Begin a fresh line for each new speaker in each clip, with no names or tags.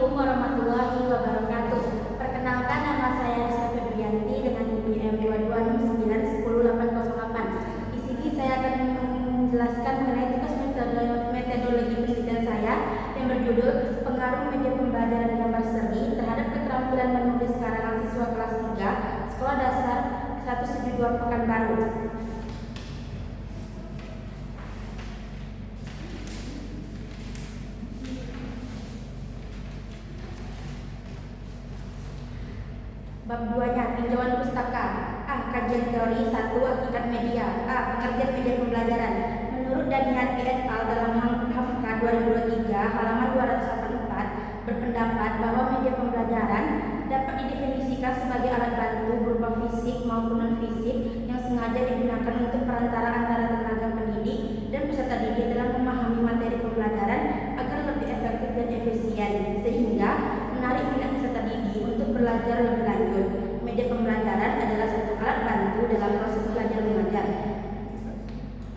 Assalamualaikum warahmatullahi wabarakatuh. Perkenalkan, nama saya Rizka Febrianti dengan IPM 229100808. Di sini saya akan menjelaskan mengenai tugas metodologi penelitian saya yang berjudul Pengaruh Media Pembelajaran Gambar Seri terhadap Keterampilan Menulis Karangan Siswa Kelas 3 Sekolah Dasar 172 Pekanbaru. Bab 2-nya, tinjauan pustaka. A. Kajian teori 1. Hakikat media. A. Pengertian media pembelajaran. Menurut Daniati et al. dalam HMK 2023 halaman 284 berpendapat bahwa media pembelajaran dapat didefinisikan sebagai alat bantu berupa fisik maupun non-fisik yang sengaja digunakan untuk perantara antara tenaga pendidik dan peserta didik dalam memahami materi pembelajaran agar lebih efektif dan efisien, sehingga menarik minat peserta didik untuk belajar lebih lanjut. Media pembelajaran adalah satu alat bantu dalam proses belajar mengajar.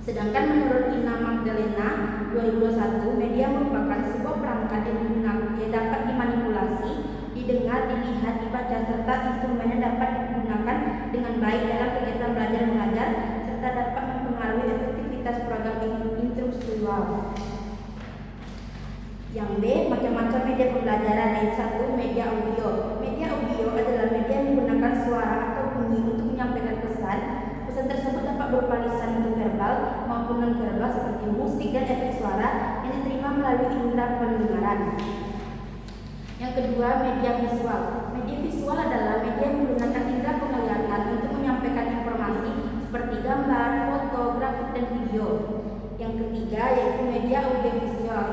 Sedangkan menurut Ina Magdalena 2021, media merupakan sebuah perangkat yang dapat dimanipulasi, didengar, dilihat, dibaca, serta instrumennya dapat digunakan dengan baik dalam kegiatan belajar mengajar serta dapat mempengaruhi efektivitas program instruksional. Yang B, macam-macam media pembelajaran. Yang 1, media audio. Media audio adalah media yang menggunakan suara atau bunyi untuk menyampaikan pesan. Pesan tersebut dapat berupa lisan untuk verbal maupun non-verbal seperti musik dan efek suara yang diterima melalui indera pendengaran. Yang kedua, media visual. Media visual adalah media yang menggunakan indera penglihatan untuk menyampaikan informasi seperti gambar, foto, grafik, dan video. Yang ketiga yaitu media audiovisual.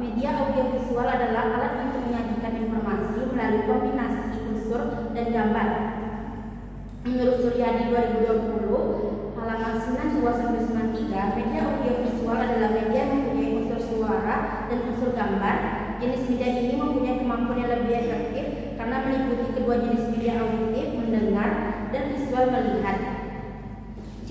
Media audiovisual adalah alat untuk menyajikan informasi melalui kombinasi unsur dan gambar. Menurut Suryadi 2020 halaman 92-93, media audiovisual adalah media yang mempunyai unsur suara dan unsur gambar. Jenis media ini mempunyai kemampuan yang lebih efektif karena meliputi kedua jenis media auditif, mendengar, dan visual melihat. C.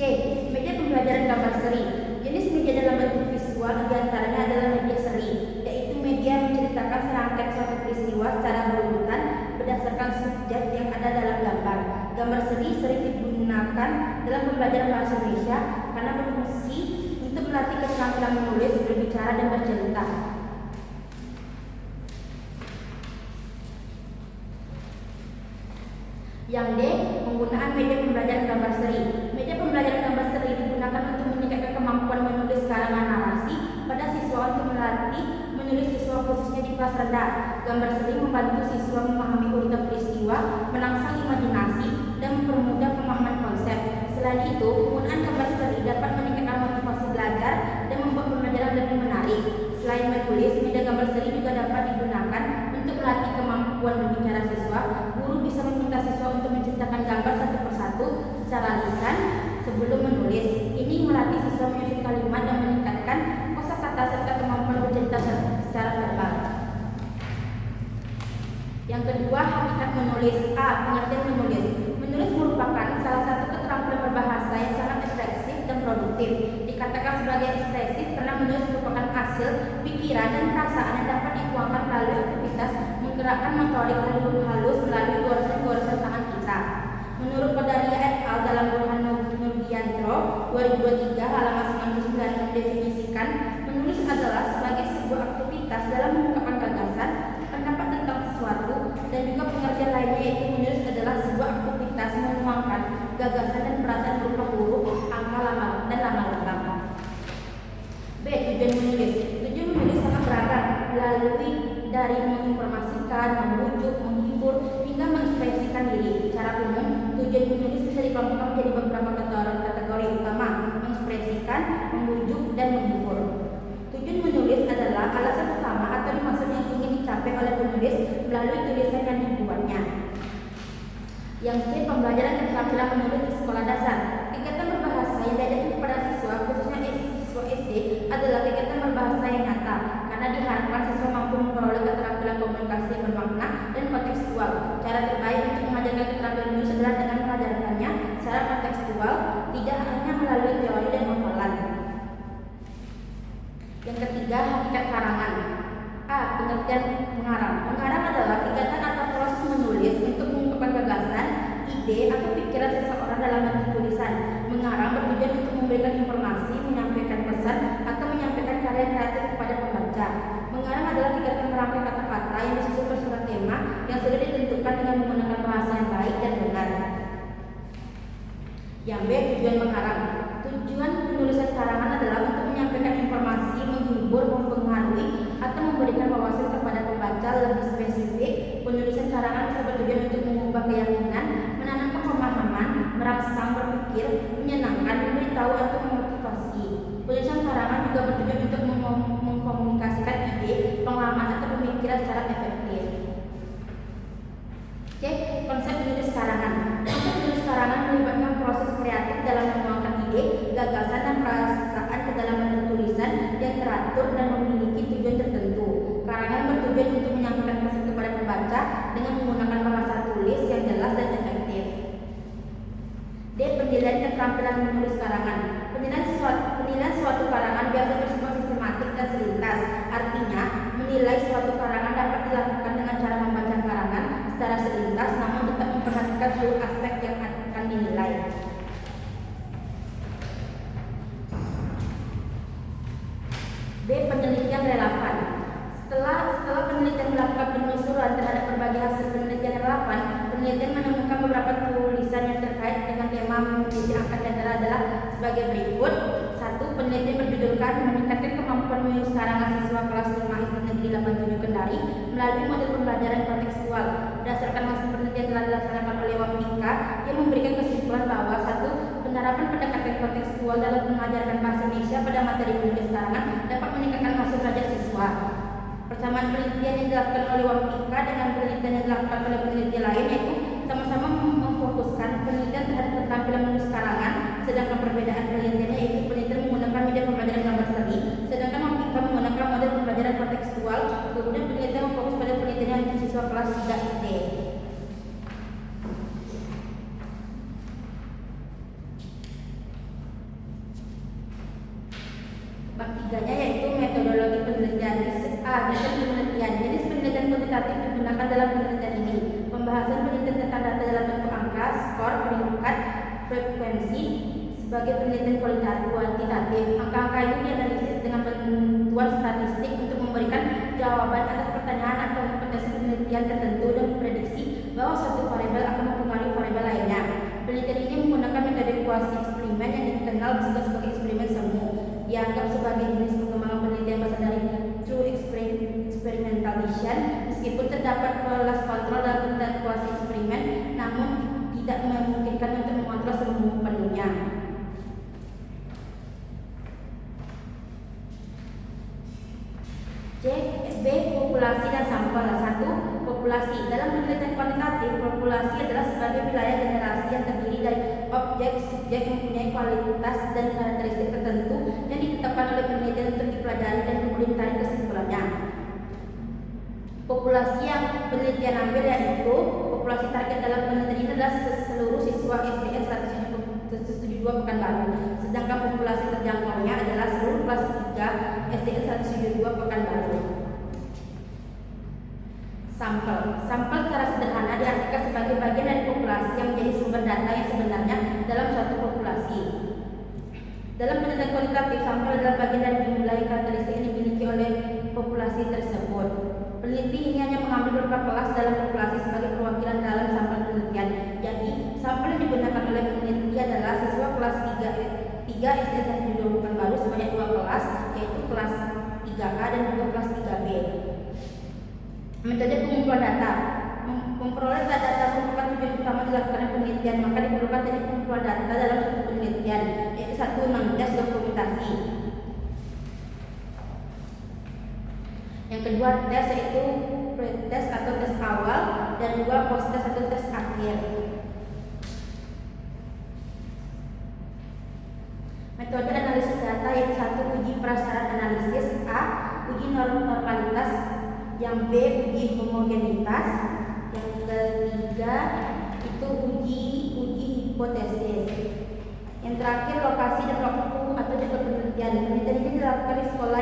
Media pembelajaran gambar seri. Jenis media dalam bentuk visual diantaranya adalah media seri, yaitu media yang menceritakan serangkaian suatu peristiwa secara berurutan berdasarkan subjek yang ada dalam gambar. Gambar seri sering digunakan dalam pembelajaran bahasa Indonesia karena berfungsi untuk melatih keterampilan menulis, berbicara, dan bercerita. Yang D, penggunaan media pembelajaran gambar seri. Media pembelajaran gambar seri digunakan untuk meningkatkan kemampuan menulis karangan narasi pada siswa untuk melatih menulis siswa khususnya di kelas rendah. Gambar seri membantu siswa memahami urutan peristiwa, merangsang imajinasi, dan mempermudah pemahaman konsep. Selain itu, penggunaan gambar seri dapat meningkatkan motivasi belajar dan membuat pembelajaran lebih menarik. Selain menulis, media gambar seri juga dapat digunakan untuk melatih kemampuan berbicara siswa. Guru bisa meminta siswa untuk menciptakan gambar satu persatu secara lisan sebelum menulis. Ini melatih siswa menyusun kalimat dan meningkatkan kosakata serta kemampuan bercerita secara verbal. Yang kedua, hakikat menulis. A. Pengertian menulis. Menulis merupakan salah satu keterampilan berbahasa yang sangat ekspresif dan produktif. Dikatakan sebagai ekspresif karena menulis merupakan hasil pikiran dan perasaan yang dapat dituangkan melalui aktivitas menggerakkan motorik halus melalui goresan-goresan tangan kita. Menurut Qadariyah et al. dalam Burhan Nurdiantro 2023 halaman 99 mendefinisikan menulis adalah sebagai sebuah aktivitas dalam mengungkapkan gagasan, pendapat tentang sesuatu, dan juga pengertian lainnya yaitu menulis adalah sebuah aktivitas menuangkan gagasan dan perasaan berupa huruf, angka, dan lama lengkap. B. Tujuan menulis. Tujuan menulis sangat beragam, melalui dari menginformasikan, membujuk, menghibur, hingga mengekspresikan diri. Secara umum, tujuan menulis bisa dikelompokkan menjadi beberapa kategori utama: mengekspresikan, membujuk, dan menghibur. Tujuan menulis adalah alasan utama atau dimaksud yang ingin dicapai oleh penulis melalui tulisan yang dibuatnya. Yang C. Pembelajaran keterampilan menulis di sekolah dasar. Kegiatan berbahasa yang diajarkan kepada siswa, khususnya siswa SD, adalah kegiatan berbahasa yang nyata karena diharapkan siswa mampu memperoleh keterampilan komunikasi yang bermakna dan kontekstual. Cara terbaik untuk mengajarkan keterampilan menulis adalah dengan mengajarkannya secara kontekstual, tidak hanya melalui teori dan hafalan. Yang ketiga, hakikat karangan. A. Pengertian mengarang. Mengarang adalah kegiatan atau proses menulis untuk mengungkapkan gagasan, ide, atau pikiran seseorang dalam bentuk tulisan. Mengarang bertujuan untuk memberikan informasi, menyampaikan pesan, atau menyampaikan karya kreatif kepada pembaca. Mengarang adalah kegiatan merangkai kata-kata yang disusun bersurat tema yang sudah ditentukan dengan menggunakan bahasa yang baik dan benar. Yang B. Tujuan mengarang. Tujuan penulisan karangan adalah untuk menyampaikan informasi, menghibur, mempengaruhi, atau memberikan wawasan kepada pembaca. Lebih spesifik, penulisan karangan bisa bertujuan untuk mengubah keyakinan, menanamkan pemahaman, merangsang berpikir, menyenangkan, memberitahu, atau memotivasi. Penulisan karangan juga bertujuan untuk mengkomunikasikan ide, pengalaman, atau pemikiran secara efektif. C. Konsep menulis karangan. Konsep menulis karangan melibatkan proses kreatif dalam menuangkan ide, gagasan, dan perasaan ke dalam bentuk tulisan yang teratur dan memiliki tujuan tertentu. Karangan bertujuan untuk menyampaikan pesan kepada pembaca dengan menggunakan bahasa tulis yang jelas dan efektif. D. Penilaian keterampilan menulis karangan. Penilaian suatu karangan biasa bersifat sistematik dan selintas. Artinya, menilai suatu karangan dapat dilakukan dengan cara membaca karangan secara selintas, namun tetap memperhatikan seluruh aspek yang akan dinilai. B. Penelitian relevan. Setelah penelitian melakukan penelusuran terhadap berbagai hasil penelitian relevan, penelitian menemukan beberapa tulisan yang terkait dengan tema penelitian angkat antara adalah sebagai berikut. 1. Penelitian berjudulkan meningkatkan kemampuan menulis karangan siswa kelas 5 SD Negeri 87 Kendari melalui model pembelajaran kontekstual. Berdasarkan hasil penelitian telah dilaksanakan oleh Wampika yang memberikan kesimpulan bahwa 1. Penerapan pendekatan kontekstual dalam mengajarkan bahasa Indonesia pada materi menulis karangan dapat meningkatkan hasil belajar siswa. Persamaan penelitian yang dilakukan oleh Wampika dengan penelitian yang dilakukan oleh peneliti lain yaitu sama-sama memfokuskan penelitian terhadap keterampilan menulis karangan, sedangkan perbedaan penelitiannya yaitu penelitian menggunakan media pembelajaran gambar seni, sedangkan Wampika menggunakan model pembelajaran kontekstual. Kemudian penelitian memfokus pada penelitian untuk siswa kelas 3 SD. Bab 3-nya yaitu metodologi penelitian. A. Jenis penelitian. Jenis penelitian kuantitatif digunakan dalam penelitian ini. Pembahasan penelitian tentang data dalam bentuk angka, skor, peringkat, frekuensi sebagai penelitian kuantitatif. Angka-angka ini dianalisis dengan bantuan statistik untuk memberikan jawaban atas pertanyaan atau hipotesis penelitian tertentu dan memprediksi bahwa suatu variabel akan mempengaruhi variabel lainnya. Penelitian ini menggunakan metode kuasi eksperimen yang dikenal juga sebagai eksperimen semu. Dianggap sebagai jenis pengembangan penelitian berasal dari true experimentation, meskipun terdapat kelas kontrol dalam penelitian kuasi eksperimen, namun tidak memungkinkan untuk mengontrol sepenuhnya. C. B. Populasi dan sampel. 1. Populasi. Dalam penelitian kuantitatif, populasi adalah sebagai wilayah generasi yang terdiri dari objek subjek yang mempunyai kualitas dan karakteristik tertentu yang ditetapkan oleh penelitian untuk dipelajari dan kemudian ditarik kesimpulannya. Populasi yang penelitian ambil yaitu populasi target dalam penelitian ini adalah seluruh siswa SDN 172 Pekanbaru, sedangkan populasi terjangkaunya adalah seluruh kelas 3 SDN 172 Pekanbaru. Sampel. Sampel secara sederhana diartikan sebagai bagian dari populasi yang menjadi sumber data yang sebenarnya dalam suatu populasi. Dalam penelitian kualitatif, sampel adalah bagian dari jumlah karakteristik yang dimiliki oleh populasi tersebut. Peneliti ini hanya mengambil beberapa kelas dalam populasi sebagai perwakilan dalam sampel penelitian. Jadi, sampel yang digunakan oleh peneliti adalah siswa kelas 3 SD 1 Pekanbaru sebanyak 2 kelas, yaitu kelas 3A dan juga kelas 3B. Metode pengumpulan data. Memperoleh data merupakan tujuan utama dilakukan penelitian, maka diperlukan teknik pengumpulan data dalam suatu penelitian, yaitu 1. Memtes dokumentasi. Yang kedua, tes yaitu pre-tes atau tes awal, dan 2. post-tes atau tes akhir. Metode analisis data yaitu 1. Uji prasyarat analisis. A. Uji normalitas. Yang B. Uji homogenitas. Yang ketiga itu uji hipotesis. Yang terakhir lokasi dan waktu atau jadwal penelitian. Penelitian ini dilakukan di sekolah